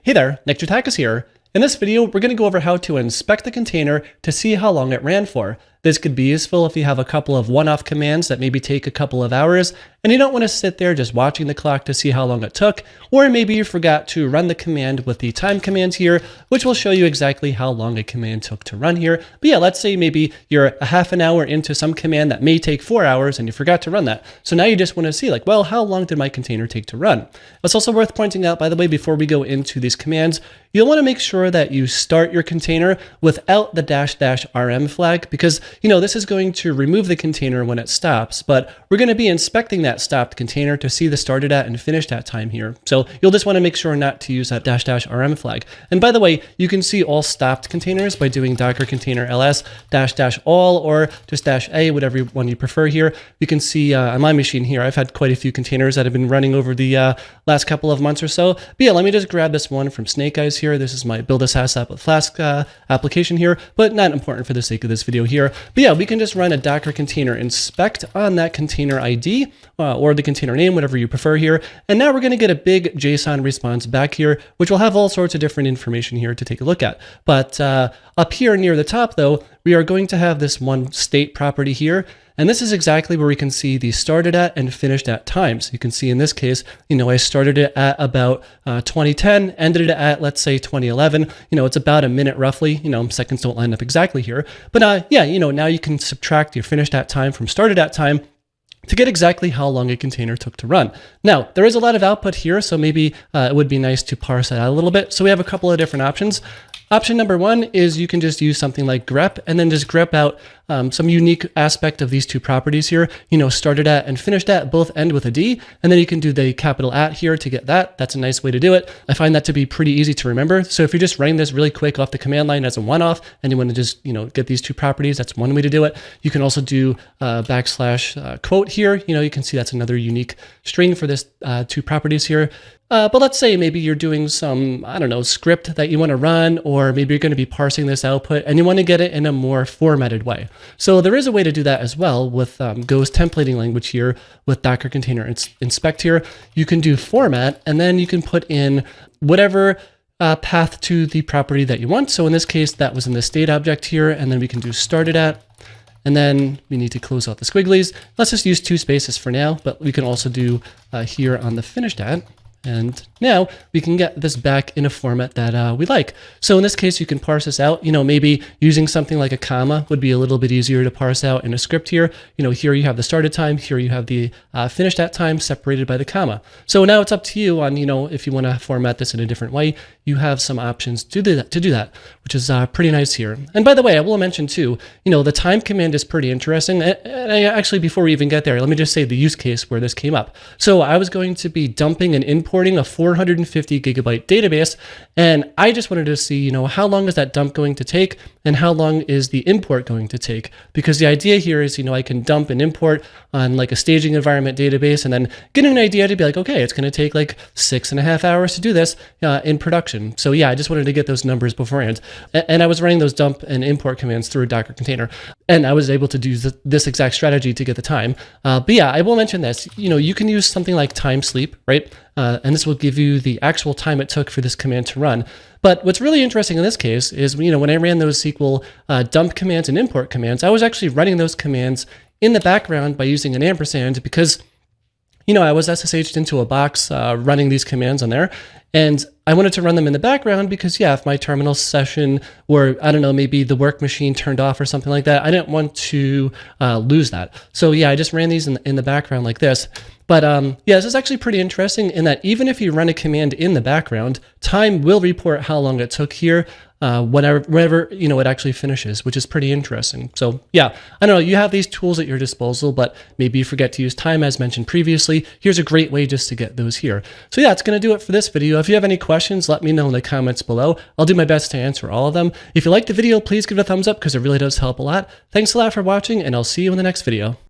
Hey there, Nectartacus here. In this video, we're going to go over how to inspect the container to see how long it ran for. This could be useful if you have a couple of one-off commands that maybe take a couple of hours, and you don't want to sit there just watching the clock to see how long it took, or maybe you forgot to run the command with the time command here, which will show you exactly how long a command took to run here. But yeah, let's say maybe you're a half an hour into some command that may take 4 hours and you forgot to run that. So now you just want to see like, well, how long did my container take to run? It's also worth pointing out, by the way, before we go into these commands, you'll want to make sure that you start your container without the --rm flag, because this is going to remove the container when it stops, but we're going to be inspecting that stopped container to see the started at and finished at time here. So you'll just want to make sure not to use that --rm flag. And by the way, you can see all stopped containers by doing docker container ls --all or just -a, whatever one you prefer here. You can see on my machine here, I've had quite a few containers that have been running over the last couple of months or so. But yeah, let me just grab this one from Snake Eyes here. This is my build a SaaS app with Flask application here, but not important for the sake of this video here. But yeah, we can just run a docker container inspect on that container ID or the container name, whatever you prefer here. And now we're going to get a big JSON response back here, which will have all sorts of different information here to take a look at. But up here near the top though, we are going to have this one state property here. And this is exactly where we can see the started at and finished at times. You can see in this case, I started it at about 2010, ended it at, let's say, 2011. It's about a minute roughly. Seconds don't line up exactly here. But yeah, now you can subtract your finished at time from started at time to get exactly how long a container took to run. Now, there is a lot of output here, so maybe it would be nice to parse that out a little bit. So we have a couple of different options. Option number one is you can just use something like grep and then just grep out some unique aspect of these two properties here. Started at and finished at both end with a D, and then you can do the capital at here to get that. That's a nice way to do it. I find that to be pretty easy to remember. So if you're just running this really quick off the command line as a one-off and you want to just get these two properties, that's one way to do it. You can also do \quote here. You can see that's another unique string for this two properties here. But let's say maybe you're doing some, script that you want to run, or maybe you're going to be parsing this output and you want to get it in a more formatted way. So there is a way to do that as well with Go's templating language here with docker container inspect here. You can do format, and then you can put in whatever path to the property that you want. So in this case, that was in the state object here, and then we can do started at. And then we need to close out the squigglies. Let's just use 2 spaces for now, but we can also do here on the finished at. And now we can get this back in a format that we like. So in this case, you can parse this out. Maybe using something like a comma would be a little bit easier to parse out in a script here. Here you have the started time, here you have the finished at time separated by the comma. So now it's up to you on, if you want to format this in a different way. You have some options to do that, which is pretty nice here. And by the way, I will mention too, the time command is pretty interesting. And actually, before we even get there, let me just say the use case where this came up. So I was going to be dumping and importing a 450 gigabyte database, and I just wanted to see, how long is that dump going to take and how long is the import going to take? Because the idea here is, I can dump and import on like a staging environment database and then get an idea to be like, okay, it's going to take like 6.5 hours to do this in production. So yeah, I just wanted to get those numbers beforehand. And I was running those dump and import commands through a Docker container, and I was able to do this exact strategy to get the time. But yeah, I will mention this, you can use something like time sleep, right? And this will give you the actual time it took for this command to run. But what's really interesting in this case is, when I ran those SQL dump commands and import commands, I was actually running those commands in the background by using an ampersand because, I was SSH'd into a box running these commands on there. And I wanted to run them in the background because, yeah, if my terminal session or, maybe the work machine turned off or something like that, I didn't want to lose that. So yeah, I just ran these in the background like this. But yeah, this is actually pretty interesting in that even if you run a command in the background, time will report how long it took here whenever it actually finishes, which is pretty interesting. So yeah, I don't know, you have these tools at your disposal, but maybe you forget to use time as mentioned previously. Here's a great way just to get those here. So yeah, that's going to do it for this video. If you have any questions, let me know in the comments below. I'll do my best to answer all of them. If you liked the video, please give it a thumbs up because it really does help a lot. Thanks a lot for watching, and I'll see you in the next video.